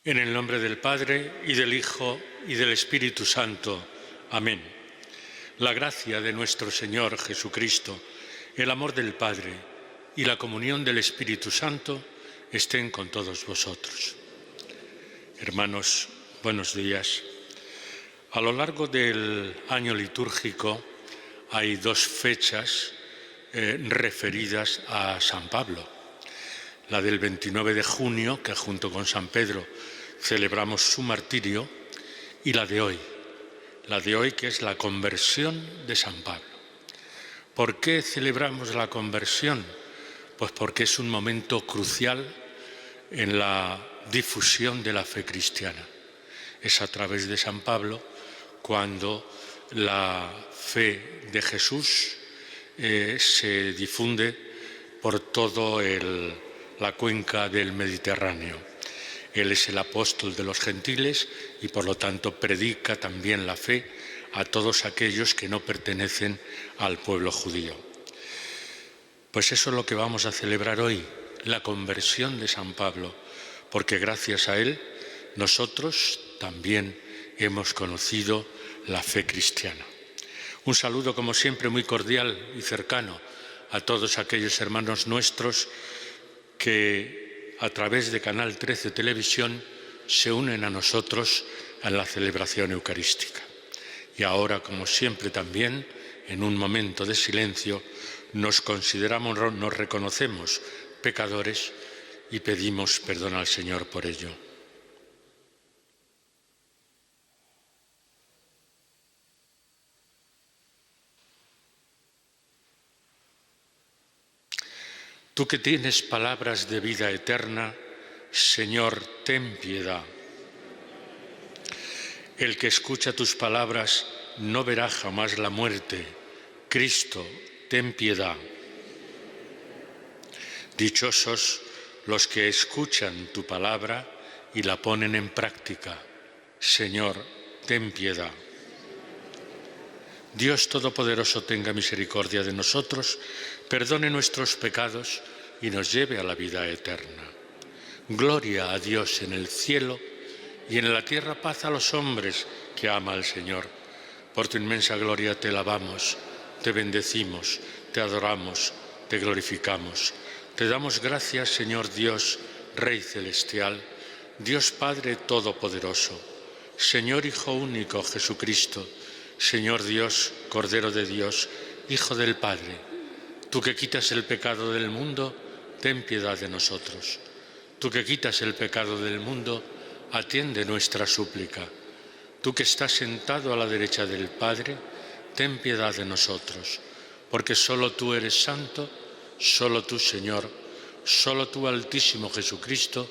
En el nombre del Padre, y del Hijo, y del Espíritu Santo. Amén. La gracia de nuestro Señor Jesucristo, el amor del Padre y la comunión del Espíritu Santo estén con todos vosotros. Hermanos, buenos días. A lo largo del año litúrgico hay dos fechas referidas a San Pablo. La del 29 de junio, que junto con San Pedro celebramos su martirio, y la de hoy que es la conversión de San Pablo. ¿Por qué celebramos la conversión? Pues porque es un momento crucial en la difusión de la fe cristiana. Es a través de San Pablo cuando la fe de Jesús se difunde por toda la cuenca del Mediterráneo. Él es el apóstol de los gentiles y por lo tanto predica también la fe a todos aquellos que no pertenecen al pueblo judío. Pues eso es lo que vamos a celebrar hoy, la conversión de San Pablo, porque gracias a él nosotros también hemos conocido la fe cristiana. Un saludo como siempre muy cordial y cercano a todos aquellos hermanos nuestros que a través de Canal 13 Televisión se unen a nosotros en la celebración eucarística. Y ahora, como siempre también, en un momento de silencio, nos reconocemos pecadores y pedimos perdón al Señor por ello. Tú que tienes palabras de vida eterna, Señor, ten piedad. El que escucha tus palabras no verá jamás la muerte. Cristo, ten piedad. Dichosos los que escuchan tu palabra y la ponen en práctica. Señor, ten piedad. Dios Todopoderoso tenga misericordia de nosotros, perdone nuestros pecados y nos lleve a la vida eterna. Gloria a Dios en el cielo y en la tierra paz a los hombres que ama al Señor. Por tu inmensa gloria te alabamos, te bendecimos, te adoramos, te glorificamos. Te damos gracias, Señor Dios, Rey celestial, Dios Padre Todopoderoso, Señor Hijo único Jesucristo, Señor Dios, Cordero de Dios, Hijo del Padre, tú que quitas el pecado del mundo, ten piedad de nosotros. Tú que quitas el pecado del mundo, atiende nuestra súplica. Tú que estás sentado a la derecha del Padre, ten piedad de nosotros, porque solo tú eres santo, solo tú, Señor, solo tú, Altísimo Jesucristo,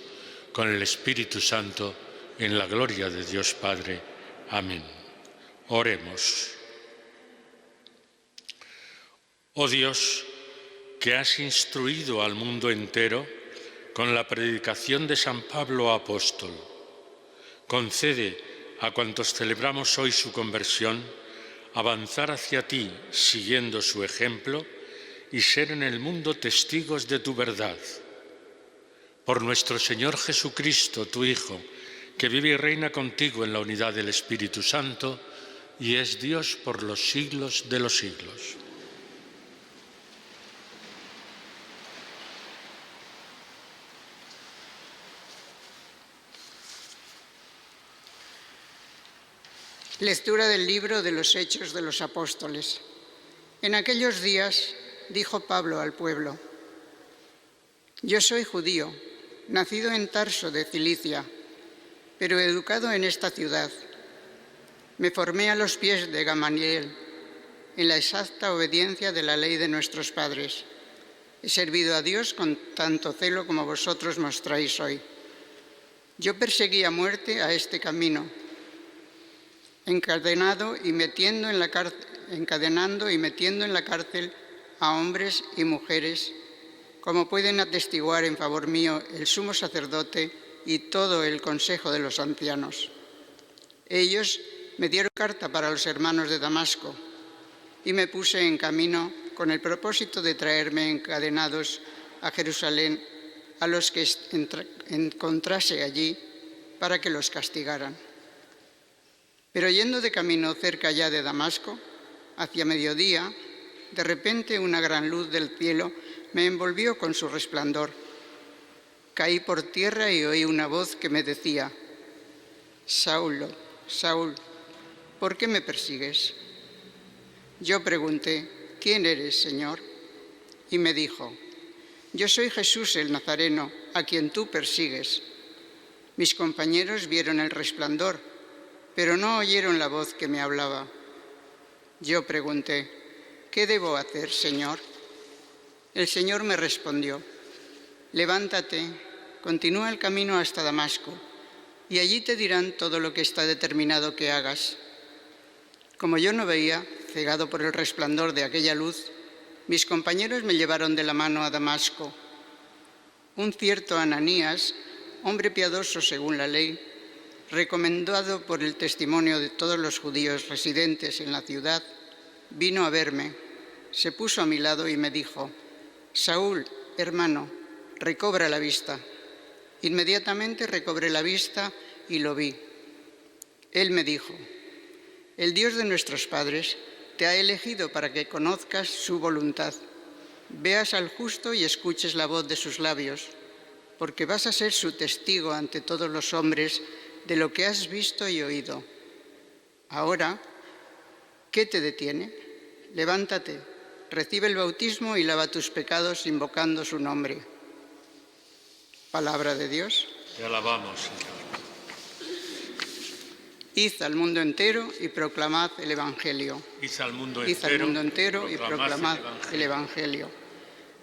con el Espíritu Santo, en la gloria de Dios Padre. Amén. Oremos. Oh Dios, que has instruido al mundo entero con la predicación de San Pablo apóstol, concede a cuantos celebramos hoy su conversión avanzar hacia ti siguiendo su ejemplo y ser en el mundo testigos de tu verdad. Por nuestro Señor Jesucristo, tu Hijo, que vive y reina contigo en la unidad del Espíritu Santo, y es Dios por los siglos de los siglos. Lectura del libro de los Hechos de los Apóstoles. En aquellos días dijo Pablo al pueblo: Yo soy judío, nacido en Tarso de Cilicia, pero educado en esta ciudad. Me formé a los pies de Gamaliel, en la exacta obediencia de la ley de nuestros padres. He servido a Dios con tanto celo como vosotros mostráis hoy. Yo perseguí a muerte a este camino, encadenando y metiendo en la cárcel a hombres y mujeres, como pueden atestiguar en favor mío el sumo sacerdote y todo el consejo de los ancianos. Ellos me dieron carta para los hermanos de Damasco y me puse en camino con el propósito de traerme encadenados a Jerusalén a los que encontrase allí, para que los castigaran. Pero yendo de camino cerca ya de Damasco, hacia mediodía, de repente una gran luz del cielo me envolvió con su resplandor. Caí por tierra y oí una voz que me decía: Saulo, Saúl, ¿por qué me persigues? Yo pregunté: ¿quién eres, Señor? Y me dijo: yo soy Jesús el Nazareno, a quien tú persigues. Mis compañeros vieron el resplandor, pero no oyeron la voz que me hablaba. Yo pregunté: ¿qué debo hacer, Señor? El Señor me respondió: levántate, continúa el camino hasta Damasco, y allí te dirán todo lo que está determinado que hagas. Como yo no veía, cegado por el resplandor de aquella luz, mis compañeros me llevaron de la mano a Damasco. Un cierto Ananías, hombre piadoso según la ley, recomendado por el testimonio de todos los judíos residentes en la ciudad, vino a verme, se puso a mi lado y me dijo: Saúl, hermano, recobra la vista. Inmediatamente recobré la vista y lo vi. Él me dijo: el Dios de nuestros padres te ha elegido para que conozcas su voluntad, veas al justo y escuches la voz de sus labios, porque vas a ser su testigo ante todos los hombres de lo que has visto y oído. Ahora, ¿qué te detiene? Levántate, recibe el bautismo y lava tus pecados invocando su nombre. Palabra de Dios. Te alabamos, Señor. Id al mundo entero y proclamad el Evangelio. Id al mundo entero y proclamad el Evangelio.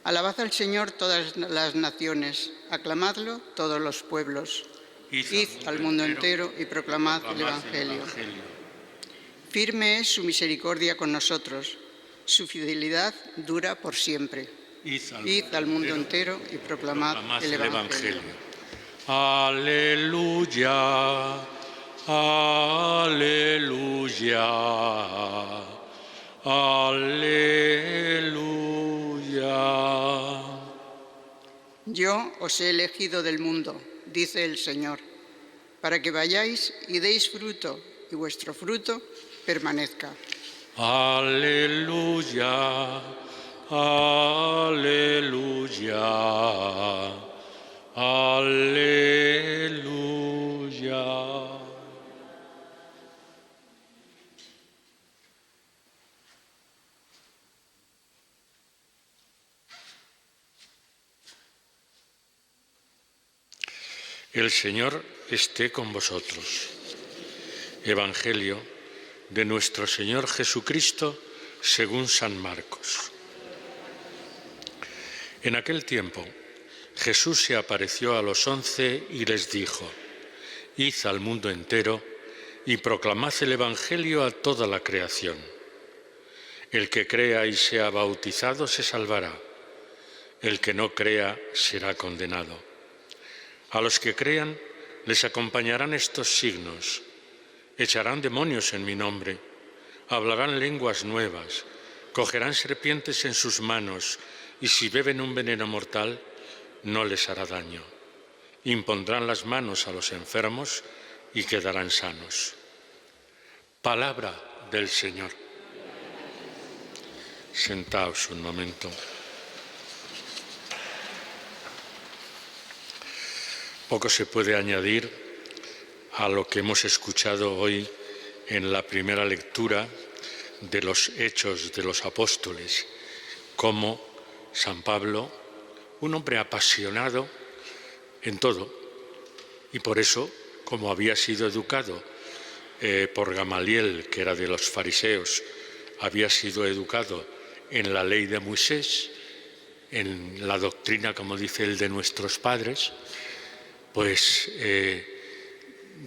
Alabad al Señor todas las naciones, aclamadlo todos los pueblos. Id al mundo entero y proclamad el Evangelio. Firme es su misericordia con nosotros, su fidelidad dura por siempre. Id al mundo entero y proclamad el Evangelio. Aleluya. Aleluya, aleluya. Yo os he elegido del mundo, dice el Señor, para que vayáis y deis fruto, y vuestro fruto permanezca. Aleluya, aleluya, aleluya. El Señor esté con vosotros. Evangelio de nuestro Señor Jesucristo según San Marcos. En aquel tiempo, Jesús se apareció a los 11 y les dijo: id al mundo entero y proclamad el Evangelio a toda la creación. El que crea y sea bautizado se salvará. El que no crea será condenado. A los que crean les acompañarán estos signos: echarán demonios en mi nombre, hablarán lenguas nuevas, cogerán serpientes en sus manos, y si beben un veneno mortal, no les hará daño. Impondrán las manos a los enfermos y quedarán sanos. Palabra del Señor. Sentaos un momento. Poco se puede añadir a lo que hemos escuchado hoy en la primera lectura de los Hechos de los Apóstoles, como San Pablo, un hombre apasionado en todo, y por eso, como había sido educado por Gamaliel, que era de los fariseos, había sido educado en la ley de Moisés, en la doctrina, como dice él, de nuestros padres, pues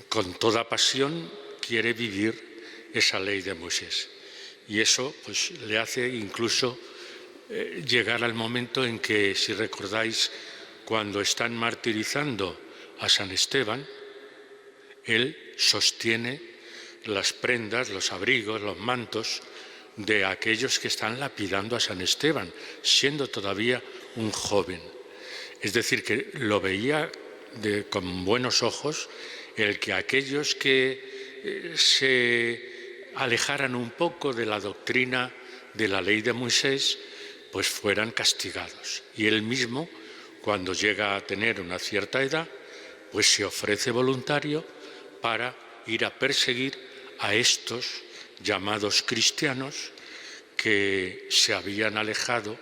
con toda pasión quiere vivir esa ley de Moisés. Y eso pues le hace incluso llegar al momento en que, si recordáis, cuando están martirizando a San Esteban, él sostiene las prendas, los abrigos, los mantos de aquellos que están lapidando a San Esteban, siendo todavía un joven. Es decir, que lo veía con buenos ojos el que aquellos que se alejaran un poco de la doctrina de la ley de Moisés, pues fueran castigados. Y él mismo, cuando llega a tener una cierta edad, pues se ofrece voluntario para ir a perseguir a estos llamados cristianos que se habían alejado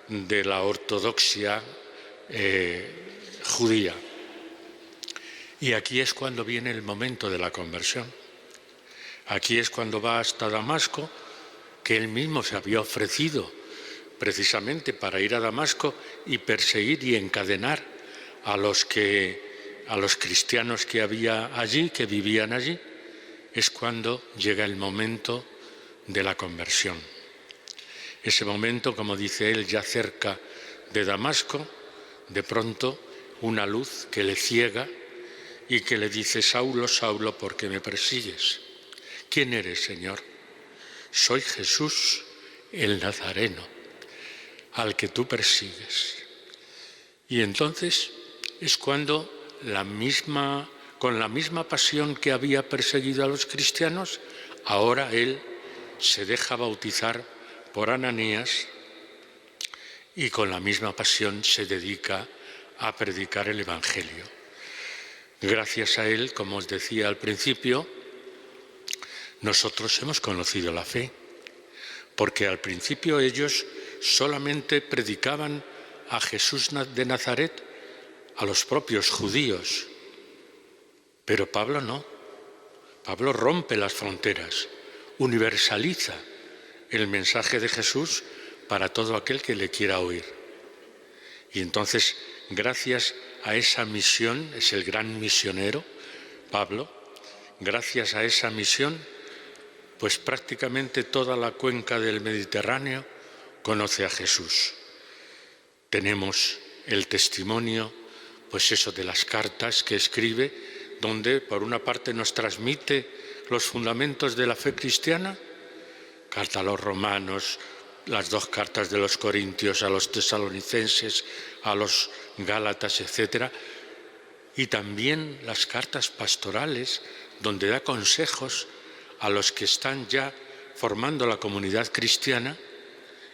de la ortodoxia judía. Y aquí es cuando viene el momento de la conversión. Aquí es cuando va hasta Damasco, que él mismo se había ofrecido precisamente para ir a Damasco y perseguir y encadenar a los cristianos que había allí, que vivían allí. Es cuando llega el momento de la conversión. Ese momento, como dice él, ya cerca de Damasco, de pronto una luz que le ciega y que le dice: Saulo, Saulo, ¿por qué me persigues? ¿Quién eres, Señor? Soy Jesús, el Nazareno, al que tú persigues. Y entonces es cuando con la misma pasión que había perseguido a los cristianos, ahora él se deja bautizar por Ananías y con la misma pasión se dedica a predicar el Evangelio. Gracias a él, como os decía al principio, nosotros hemos conocido la fe, porque al principio ellos solamente predicaban a Jesús de Nazaret a los propios judíos, pero Pablo no. Pablo rompe las fronteras, universaliza el mensaje de Jesús para todo aquel que le quiera oír. Y entonces, gracias a esa misión, es el gran misionero, Pablo, gracias a esa misión, pues prácticamente toda la cuenca del Mediterráneo conoce a Jesús. Tenemos el testimonio, pues eso, de las cartas que escribe, donde por una parte nos transmite los fundamentos de la fe cristiana, carta a los romanos, las 2 cartas de los corintios, a los tesalonicenses, a los gálatas, etc. Y también las cartas pastorales, donde da consejos a los que están ya formando la comunidad cristiana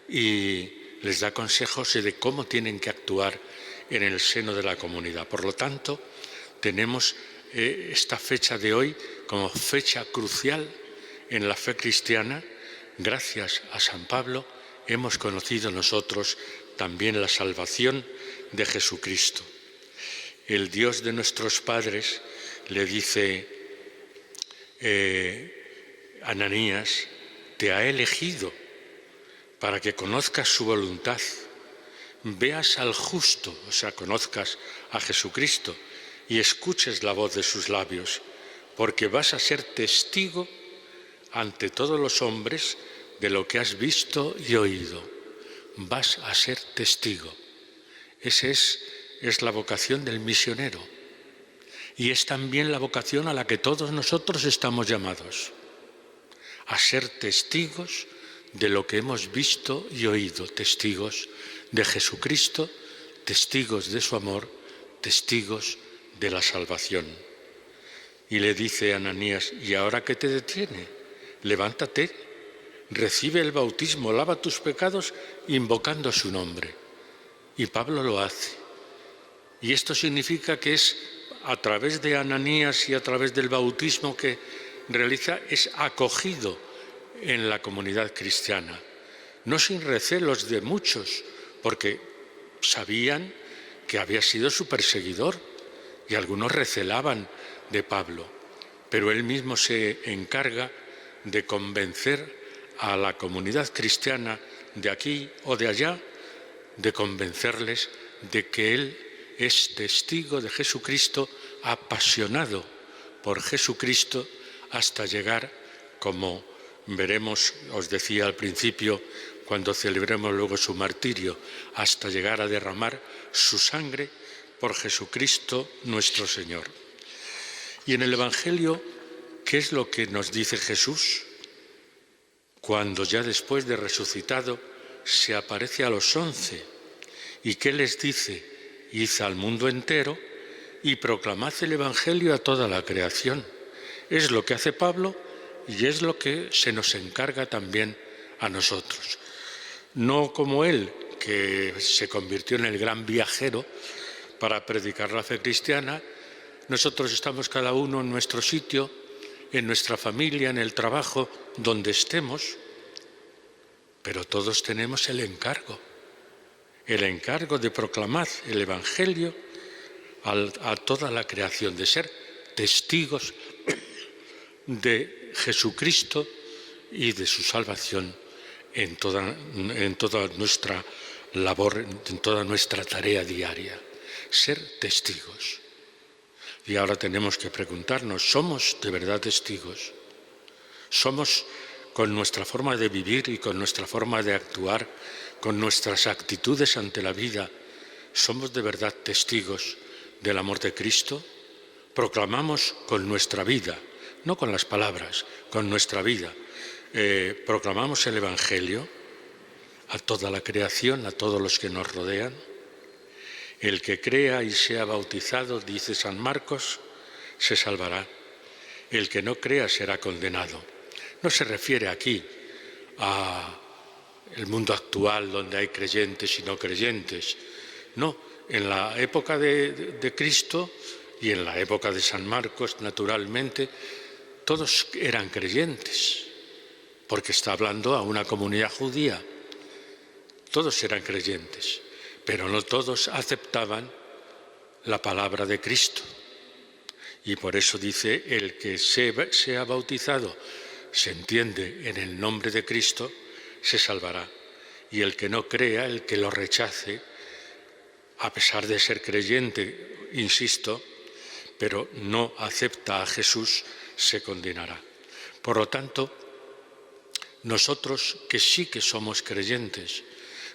y les da consejos de cómo tienen que actuar en el seno de la comunidad. Por lo tanto, tenemos esta fecha de hoy como fecha crucial en la fe cristiana. Gracias a San Pablo hemos conocido nosotros también la salvación de Jesucristo. El Dios de nuestros padres le dice: Ananías, te ha elegido para que conozcas su voluntad, veas al justo, o sea, conozcas a Jesucristo y escuches la voz de sus labios, porque vas a ser testigo ante todos los hombres de lo que has visto y oído. Vas a ser testigo. Esa es la vocación del misionero. Y es también la vocación a la que todos nosotros estamos llamados, a ser testigos de lo que hemos visto y oído, testigos de Jesucristo, testigos de su amor, testigos de la salvación. Y le dice a Ananías: ¿y ahora qué te detiene? Levántate, recibe el bautismo, lava tus pecados invocando su nombre. Y Pablo lo hace. Y esto significa que es a través de Ananías y a través del bautismo que realiza, es acogido en la comunidad cristiana, no sin recelos de muchos, porque sabían que había sido su perseguidor y algunos recelaban de Pablo, pero él mismo se encarga de convencer a la comunidad cristiana de aquí o de allá, de convencerles de que él es testigo de Jesucristo, apasionado por Jesucristo, hasta llegar, como veremos, os decía al principio, cuando celebremos luego su martirio, hasta llegar a derramar su sangre por Jesucristo nuestro Señor. Y en el Evangelio, ¿qué es lo que nos dice Jesús? Cuando ya después de resucitado se aparece a los 11, ¿y qué les dice? Id al mundo entero y proclamad el Evangelio a toda la creación. Es lo que hace Pablo y es lo que se nos encarga también a nosotros. No como él, que se convirtió en el gran viajero para predicar la fe cristiana. Nosotros estamos cada uno en nuestro sitio, en nuestra familia, en el trabajo, donde estemos, pero todos tenemos el encargo de proclamar el Evangelio a toda la creación, de ser testigos de Jesucristo y de su salvación en toda nuestra labor, en toda nuestra tarea diaria. Ser testigos. Y ahora tenemos que preguntarnos, ¿somos de verdad testigos? ¿Somos, con nuestra forma de vivir y con nuestra forma de actuar, con nuestras actitudes ante la vida, somos de verdad testigos del amor de Cristo? Proclamamos con nuestra vida, no con las palabras, con nuestra vida. Proclamamos el Evangelio a toda la creación, a todos los que nos rodean. El que crea y sea bautizado, dice San Marcos, se salvará. El que no crea será condenado. No se refiere aquí al mundo actual donde hay creyentes y no creyentes. No, en la época de Cristo y en la época de San Marcos, naturalmente, todos eran creyentes, porque está hablando a una comunidad judía. Todos eran creyentes, pero no todos aceptaban la palabra de Cristo. Y por eso dice, el que sea bautizado, se entiende en el nombre de Cristo, se salvará. Y el que no crea, el que lo rechace, a pesar de ser creyente, insisto, pero no acepta a Jesús, se condenará. Por lo tanto, nosotros que sí que somos creyentes,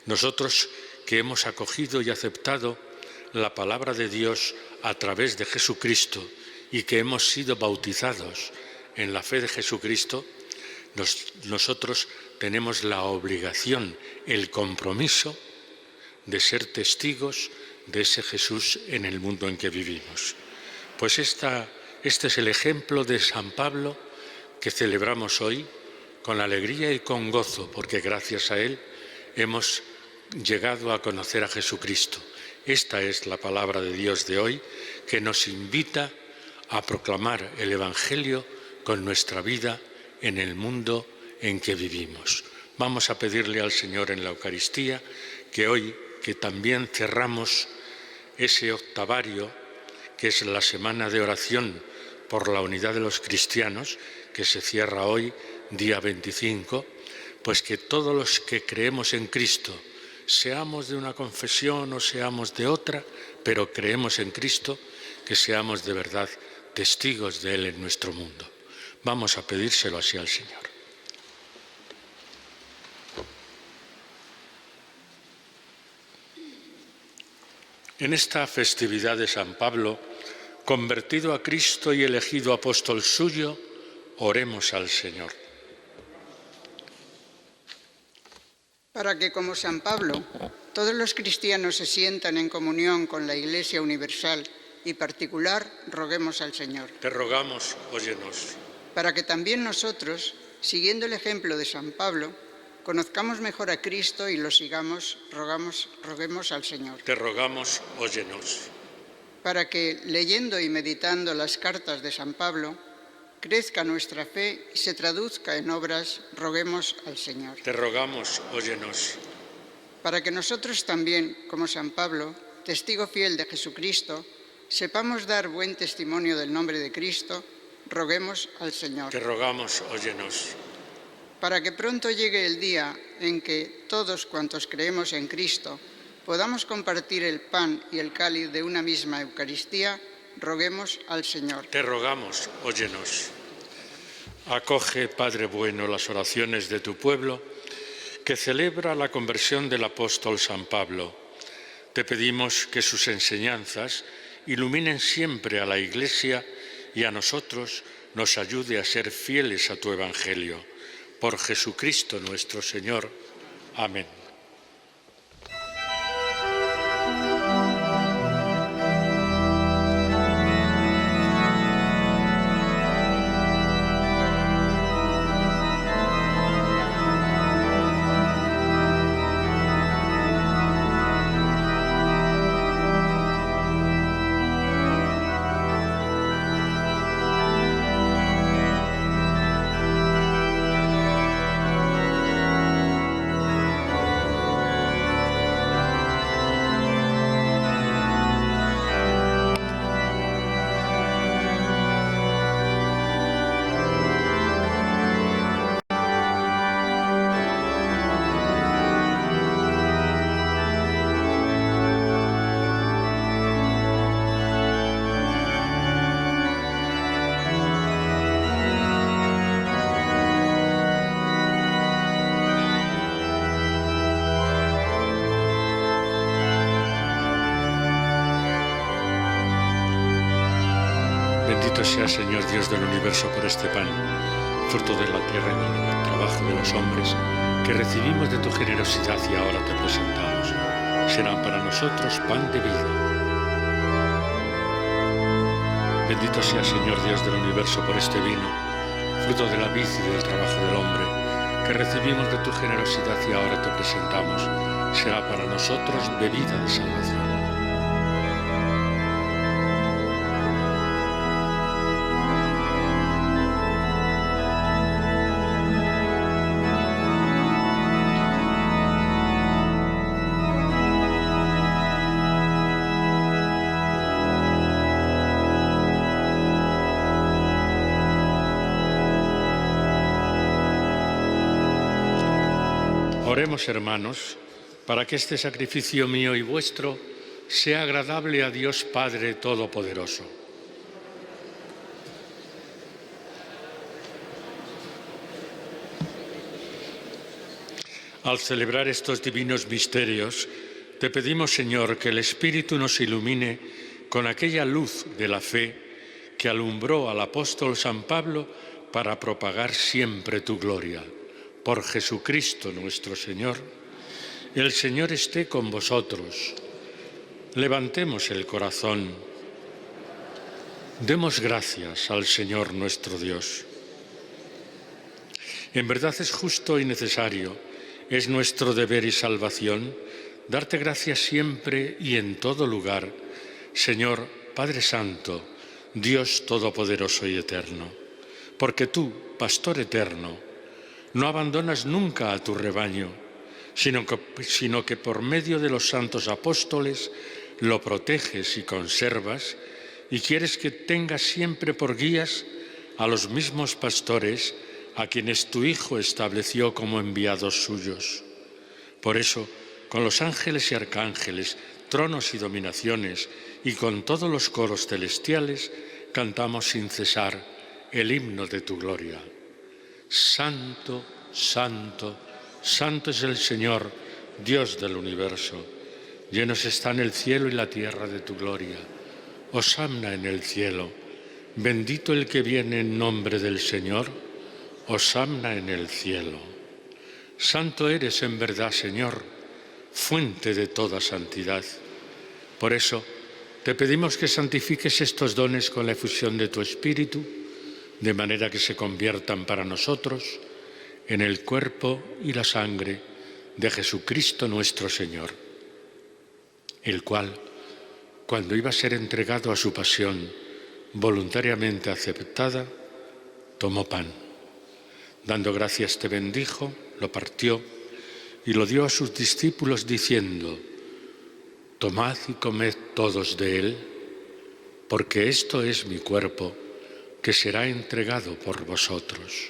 nosotros que hemos acogido y aceptado la palabra de Dios a través de Jesucristo y que hemos sido bautizados en la fe de Jesucristo, nosotros tenemos la obligación, el compromiso de ser testigos de ese Jesús en el mundo en que vivimos. Pues este es el ejemplo de San Pablo que celebramos hoy con alegría y con gozo, porque gracias a él hemos llegado a conocer a Jesucristo. Esta es la palabra de Dios de hoy, que nos invita a proclamar el Evangelio con nuestra vida en el mundo en que vivimos. Vamos a pedirle al Señor en la Eucaristía que hoy, que también cerramos ese octavario, que es la semana de oración por la unidad de los cristianos, que se cierra hoy, día 25, pues que todos los que creemos en Cristo, seamos de una confesión o seamos de otra, pero creemos en Cristo, que seamos de verdad testigos de Él en nuestro mundo. Vamos a pedírselo así al Señor. En esta festividad de San Pablo, convertido a Cristo y elegido apóstol suyo, oremos al Señor. Para que, como San Pablo, todos los cristianos se sientan en comunión con la Iglesia universal y particular, roguemos al Señor. Te rogamos, óyenos. Para que también nosotros, siguiendo el ejemplo de San Pablo, conozcamos mejor a Cristo y lo sigamos, roguemos al Señor. Te rogamos, óyenos. Para que, leyendo y meditando las cartas de San Pablo, crezca nuestra fe y se traduzca en obras, roguemos al Señor. Te rogamos, óyenos. Para que nosotros también, como San Pablo, testigo fiel de Jesucristo, sepamos dar buen testimonio del nombre de Cristo, roguemos al Señor. Te rogamos, óyenos. Para que pronto llegue el día en que todos cuantos creemos en Cristo podamos compartir el pan y el cáliz de una misma Eucaristía, roguemos al Señor. Te rogamos, óyenos. Acoge, Padre bueno, las oraciones de tu pueblo, que celebra la conversión del apóstol San Pablo. Te pedimos que sus enseñanzas iluminen siempre a la Iglesia y a nosotros nos ayude a ser fieles a tu Evangelio. Por Jesucristo nuestro Señor. Amén. Bendito sea, Señor Dios del universo, por este pan, fruto de la tierra y del trabajo de los hombres, que recibimos de tu generosidad y ahora te presentamos. Serán para nosotros pan de vida. Bendito sea, Señor Dios del universo, por este vino, fruto de la vid y del trabajo del hombre, que recibimos de tu generosidad y ahora te presentamos. Será para nosotros bebida de salvación. Oremos, hermanos, para que este sacrificio mío y vuestro sea agradable a Dios Padre Todopoderoso. Al celebrar estos divinos misterios, te pedimos, Señor, que el Espíritu nos ilumine con aquella luz de la fe que alumbró al apóstol San Pablo para propagar siempre tu gloria. Por Jesucristo nuestro Señor. El Señor esté con vosotros. Levantemos el corazón. Demos gracias al Señor nuestro Dios. En verdad es justo y necesario, es nuestro deber y salvación, darte gracias siempre y en todo lugar, Señor Padre Santo, Dios Todopoderoso y Eterno, porque tú, Pastor eterno, no abandonas nunca a tu rebaño, sino que por medio de los santos apóstoles lo proteges y conservas y quieres que tengas siempre por guías a los mismos pastores a quienes tu Hijo estableció como enviados suyos. Por eso, con los ángeles y arcángeles, tronos y dominaciones y con todos los coros celestiales, cantamos sin cesar el himno de tu gloria. Santo, santo, santo es el Señor, Dios del universo. Llenos están el cielo y la tierra de tu gloria. Hosanna en el cielo. Bendito el que viene en nombre del Señor. Hosanna en el cielo. Santo eres en verdad, Señor, fuente de toda santidad. Por eso, te pedimos que santifiques estos dones con la efusión de tu Espíritu, de manera que se conviertan para nosotros en el cuerpo y la sangre de Jesucristo nuestro Señor, el cual, cuando iba a ser entregado a su pasión voluntariamente aceptada, tomó pan. Dando gracias te bendijo, lo partió y lo dio a sus discípulos diciendo: tomad y comed todos de él, porque esto es mi cuerpo, que será entregado por vosotros.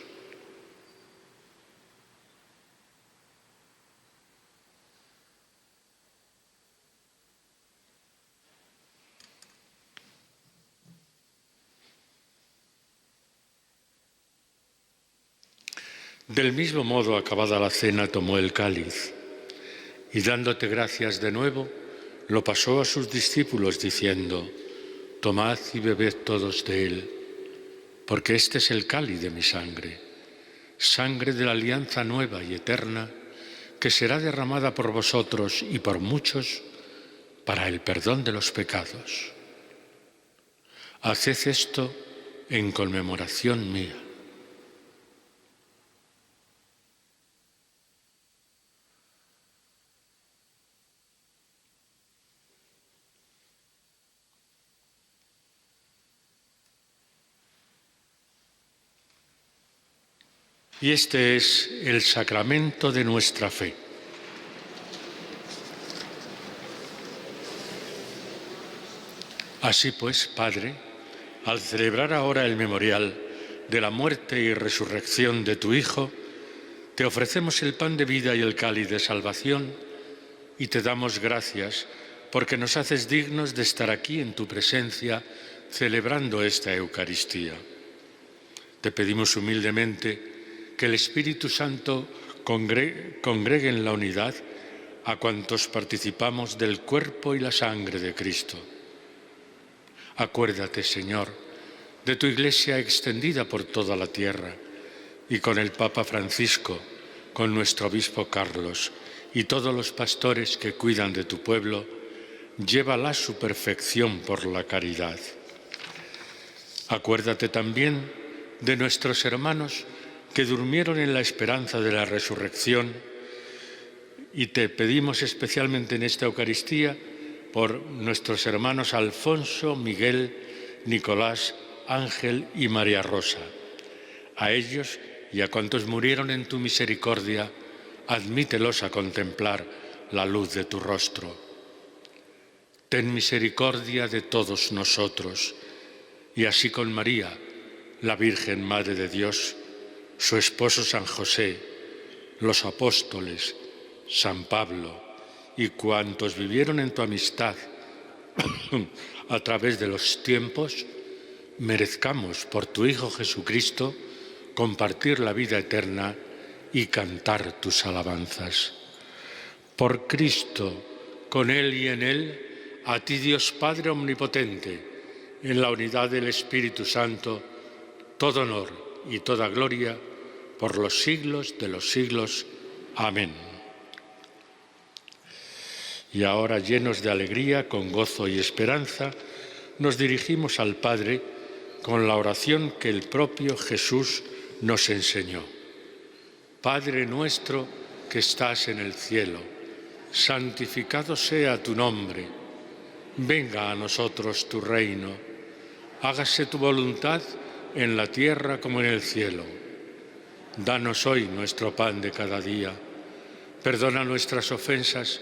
Del mismo modo, acabada la cena, tomó el cáliz y, dándote gracias de nuevo, lo pasó a sus discípulos diciendo: tomad y bebed todos de él, porque este es el cáliz de mi sangre, sangre de la alianza nueva y eterna, que será derramada por vosotros y por muchos para el perdón de los pecados. Haced esto en conmemoración mía. Y este es el sacramento de nuestra fe. Así pues, Padre, al celebrar ahora el memorial de la muerte y resurrección de tu Hijo, te ofrecemos el pan de vida y el cáliz de salvación y te damos gracias porque nos haces dignos de estar aquí en tu presencia celebrando esta Eucaristía. Te pedimos humildemente que el Espíritu Santo congregue en la unidad a cuantos participamos del cuerpo y la sangre de Cristo. Acuérdate, Señor, de tu Iglesia extendida por toda la tierra, y con el Papa Francisco, con nuestro obispo Carlos y todos los pastores que cuidan de tu pueblo, llévala a su perfección por la caridad. Acuérdate también de nuestros hermanos que durmieron en la esperanza de la resurrección, y te pedimos especialmente en esta Eucaristía por nuestros hermanos Alfonso, Miguel, Nicolás, Ángel y María Rosa. A ellos y a cuantos murieron en tu misericordia, admítelos a contemplar la luz de tu rostro. Ten misericordia de todos nosotros, y así con María, la Virgen Madre de Dios, su esposo San José, los apóstoles, San Pablo y cuantos vivieron en tu amistad a través de los tiempos, merezcamos por tu Hijo Jesucristo compartir la vida eterna y cantar tus alabanzas. Por Cristo, con Él y en Él, a ti Dios Padre Omnipotente, en la unidad del Espíritu Santo, todo honor y toda gloria por los siglos de los siglos. Amén. Y ahora, llenos de alegría, con gozo y esperanza, nos dirigimos al Padre con la oración que el propio Jesús nos enseñó. Padre nuestro que estás en el cielo, santificado sea tu nombre. Venga a nosotros tu reino. Hágase tu voluntad en la tierra como en el cielo. Danos hoy nuestro pan de cada día. Perdona nuestras ofensas,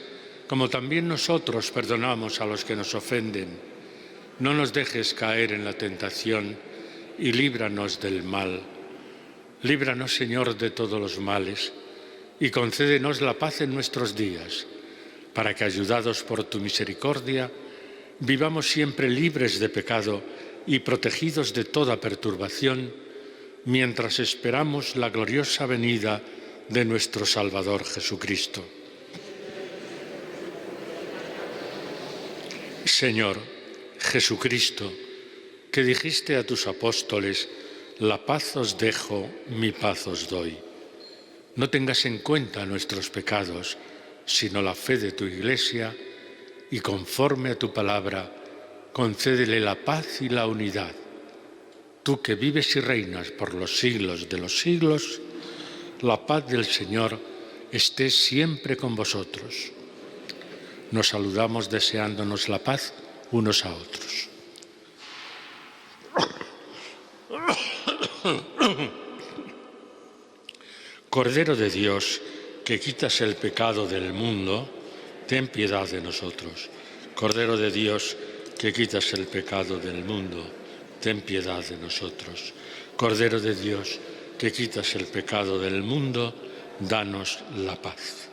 como también nosotros perdonamos a los que nos ofenden. No nos dejes caer en la tentación y líbranos del mal. Líbranos, Señor, de todos los males y concédenos la paz en nuestros días, para que, ayudados por tu misericordia, vivamos siempre libres de pecado y protegidos de toda perturbación, mientras esperamos la gloriosa venida de nuestro Salvador Jesucristo. Señor Jesucristo, que dijiste a tus apóstoles: la paz os dejo, mi paz os doy. No tengas en cuenta nuestros pecados, sino la fe de tu Iglesia, y conforme a tu palabra, concédele la paz y la unidad. Tú que vives y reinas por los siglos de los siglos, la paz del Señor esté siempre con vosotros. Nos saludamos deseándonos la paz unos a otros. Cordero de Dios, que quitas el pecado del mundo, ten piedad de nosotros. Cordero de Dios, que quitas el pecado del mundo, ten piedad de nosotros. Cordero de Dios, que quitas el pecado del mundo, danos la paz.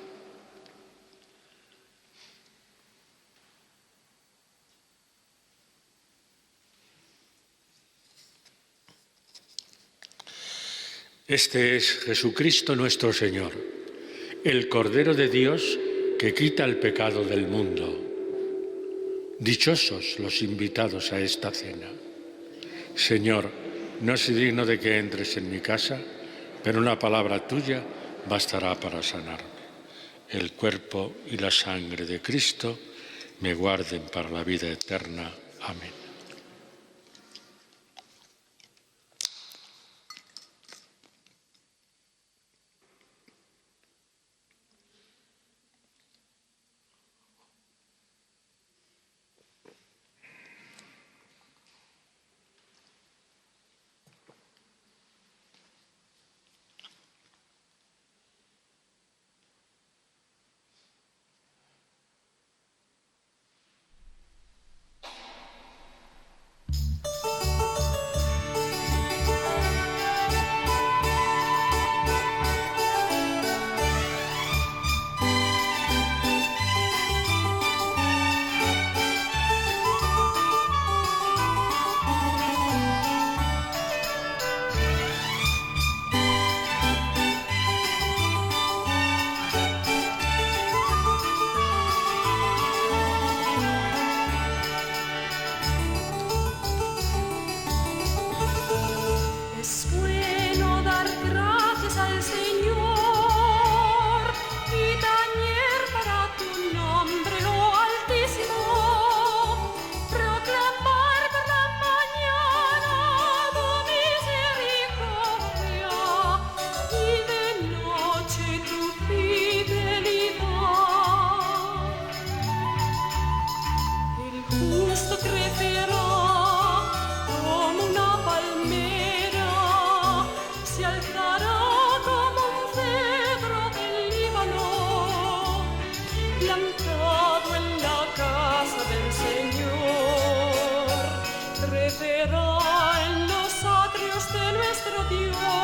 Este es Jesucristo nuestro Señor, el Cordero de Dios que quita el pecado del mundo. Dichosos los invitados a esta cena. Señor, no soy digno de que entres en mi casa, pero una palabra tuya bastará para sanarme. El cuerpo y la sangre de Cristo me guarden para la vida eterna. Amén. crecerá en los atrios de nuestro Dios.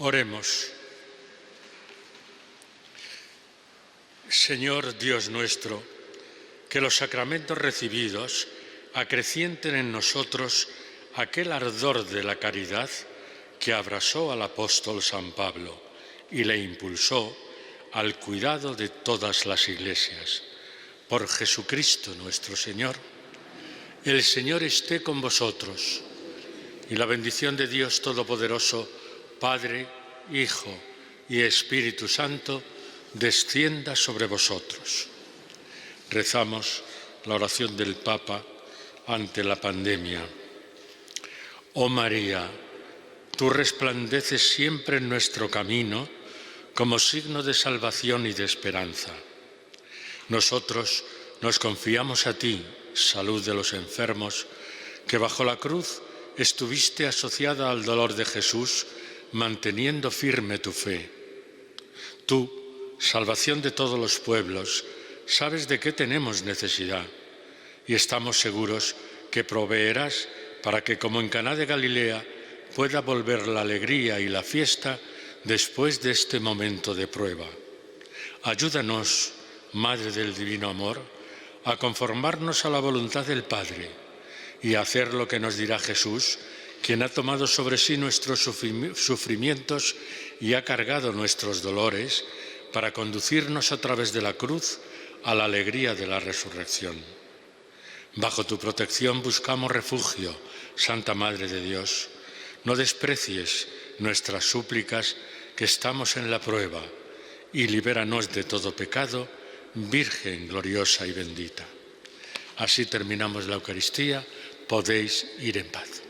Oremos. Señor Dios nuestro, que los sacramentos recibidos acrecienten en nosotros aquel ardor de la caridad que abrasó al apóstol San Pablo y le impulsó al cuidado de todas las iglesias. Por Jesucristo nuestro Señor. El Señor esté con vosotros y la bendición de Dios Todopoderoso, Padre, Hijo y Espíritu Santo, descienda sobre vosotros. Rezamos la oración del Papa ante la pandemia. Oh María, tú resplandeces siempre en nuestro camino como signo de salvación y de esperanza. Nosotros nos confiamos a ti, salud de los enfermos, que bajo la cruz estuviste asociada al dolor de Jesús, manteniendo firme tu fe. Tú, salvación de todos los pueblos, sabes de qué tenemos necesidad y estamos seguros que proveerás para que, como en Caná de Galilea, pueda volver la alegría y la fiesta después de este momento de prueba. Ayúdanos, Madre del Divino Amor, a conformarnos a la voluntad del Padre y a hacer lo que nos dirá Jesús, quien ha tomado sobre sí nuestros sufrimientos y ha cargado nuestros dolores, para conducirnos a través de la cruz a la alegría de la resurrección. Bajo tu protección buscamos refugio, Santa Madre de Dios. No desprecies nuestras súplicas, que estamos en la prueba, y libéranos de todo pecado, Virgen gloriosa y bendita. Así terminamos la Eucaristía. Podéis ir en paz.